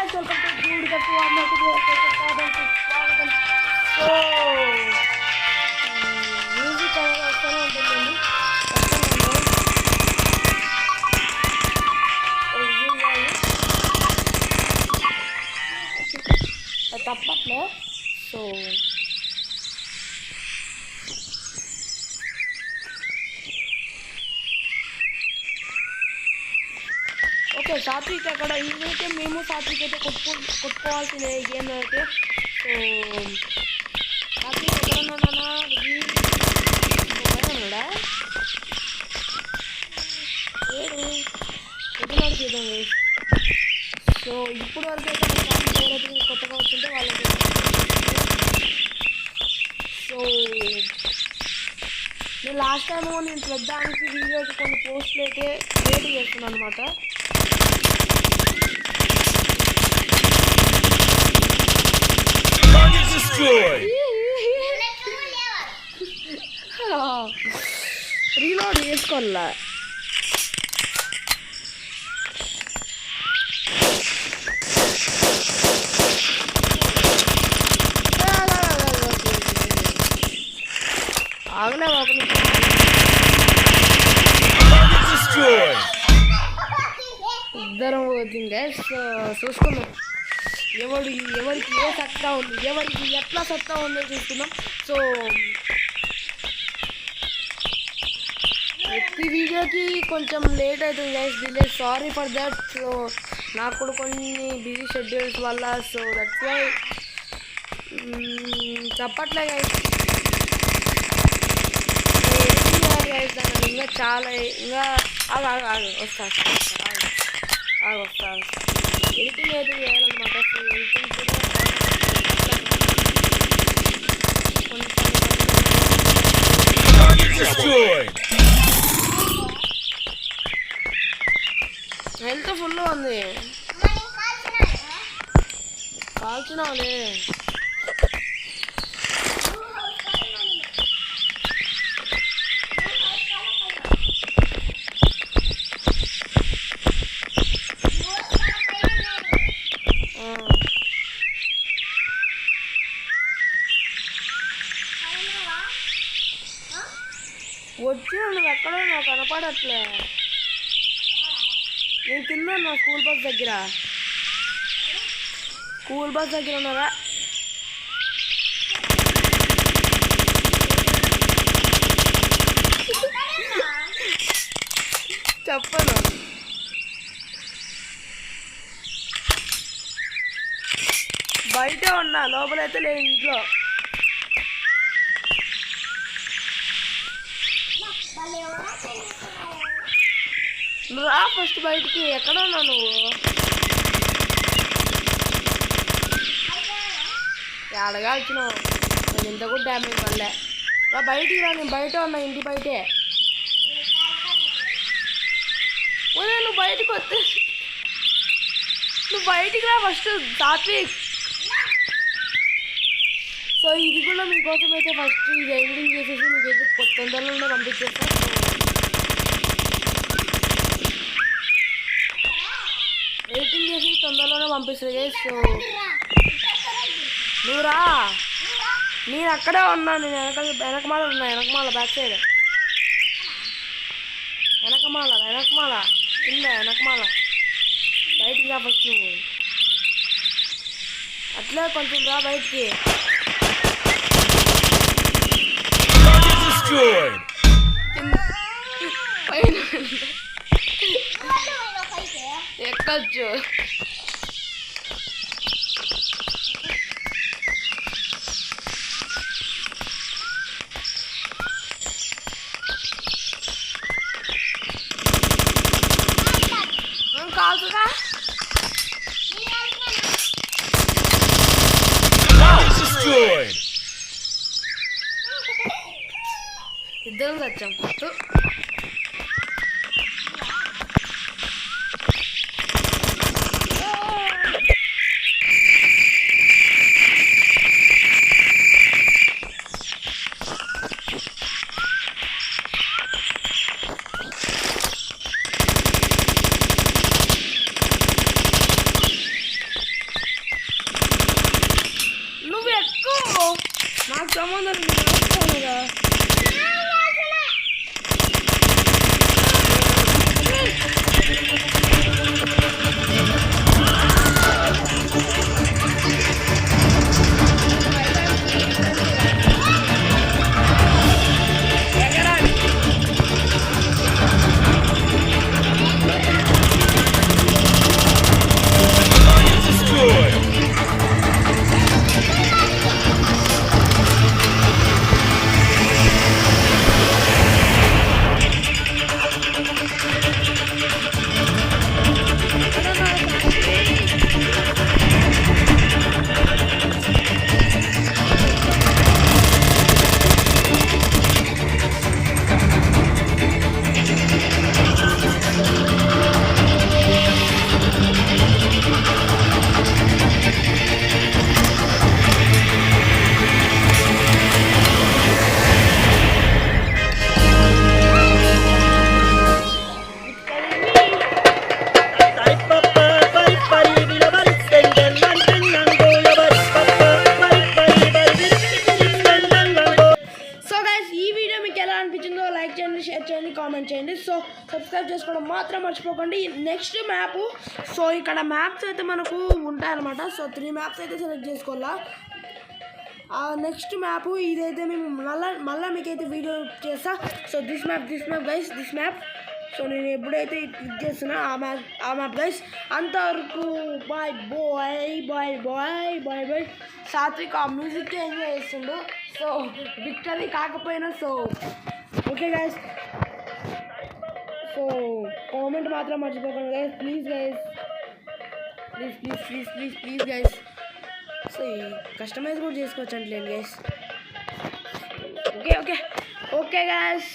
guys, welcome to Dude the Two. I'm not స్వాగతం. So music అనేది వస్తూనే ఉంటుందండి. తప్పట్లే. సో ఓకే, సాత్విక్ అక్కడ ఇదైతే మేము సాత్విక్ అయితే కొట్టుకోవాల్సిన గేమ్ అయితే. సో సాత్విక్ ఎక్కడున్నానా ఉన్నాడా ఎదురు చేద్దాం. సో ఇప్పుడు వరకు అయితే ఎవరైతే కొత్తగా వచ్చింటే వాళ్ళకి సో నేను లాస్ట్ టైం నేను చూడడానికి వీడియోకి కొన్ని పోస్టులు అయితే క్రియేట్ చేస్తున్నాను అనమాట. రీలోడ్ చేసుకోవాలా. ఆగలే ఇద్దరం పోతుంది. చూసుకున్నాం ఎవరికి ఏ సత్తా ఉంది, ఎవరికి ఎట్లా సత్తా ఉందో చూసుకున్నాం. సో ప్రతి వీడియోకి కొంచెం లేట్ అవుతుంది guys, delay, sorry for that. So నాకు కూడా కొన్ని బిజీ షెడ్యూల్స్ వల్ల, సో దట్స్ వై చెప్పట్లే గైస్. దాన్ని ఇంకా చాలా ఇంకా వస్తా ఎడిటింగ్ అయితే చేయాలన్నమాట. సో ఎడిటింగ్ హెల్త్ ఫుల్ ఉంది. కాల్చినావులే. వచ్చి నువ్వు ఎక్కడో నాకు కనపడట్లే. నేను కింద ఉన్నా స్కూల్ బస్ దగ్గర ఉన్నారా? చెప్పను. బయటే ఉన్నా, లోపలైతే లేదు. ఇంట్లో రా ఫస్ట్ బయటికి. ఎక్కడ ఉన్నా నువ్వు? అడగాల్సినావు. నేను ఇంత కూడా డ్యామేజ్ పడలే. రా బయటికి రా. నేను బయట ఉన్నా, ఇంటి బయటే. నువ్వు బయటకు వస్తే నువ్వు బయటికి రా ఫస్ట్ సాత్విక్. సో ఇది కూడా మీకోసం అయితే ఫస్ట్ ఇది ఎడిటింగ్ చేసేసి మీకైతే తొందరలోనే పంపించేస్తాను. ఎడిటింగ్ చేసి తొందరలోనే పంపిస్తుంది. సో నువ్వు రా. నేను అక్కడే ఉన్నా. నేను వెనకమాల ఉన్నా. వెనకమాల బ్యాక్ సైడ్. వెనకమాల కింద వెనకమాల. బయటికి రా ఫస్ట్ నువ్వు. అట్లే కొంచెం రా బయటికి. ఎక్కొచ్చు. కాల్చుగా ఇద్దరం వచ్చాం. చేయండి. సో సబ్స్క్రైబ్ చేసుకోవడం మాత్రం మర్చిపోకండి. నెక్స్ట్ మ్యాప్, సో ఇక్కడ మ్యాప్స్ అయితే మనకు ఉంటాయన్నమాట. సో 3 మ్యాప్స్ అయితే సెలెక్ట్ చేసుకోవాలా. నెక్స్ట్ మ్యాప్ ఇదైతే మేము మళ్ళీ మీకైతే వీడియో చేస్తా. So this map guys, this map. So నేను ఎప్పుడైతే క్లిక్ చేస్తున్నా ఆ మ్యాప్ గైస్. అంతవరకు bye bye bye bye bye bye. Satvik ఆ మ్యూజిక్తో ఎంజాయ్ చేస్తుండు. సో విక్టరీ కాకపోయినా so okay guys. So comment మాత్రం మర్చిపోకండి guys, please guys, please guys. So customize కూడా చేసుకోవచ్చు అంటలేదు గైస్. Okay guys.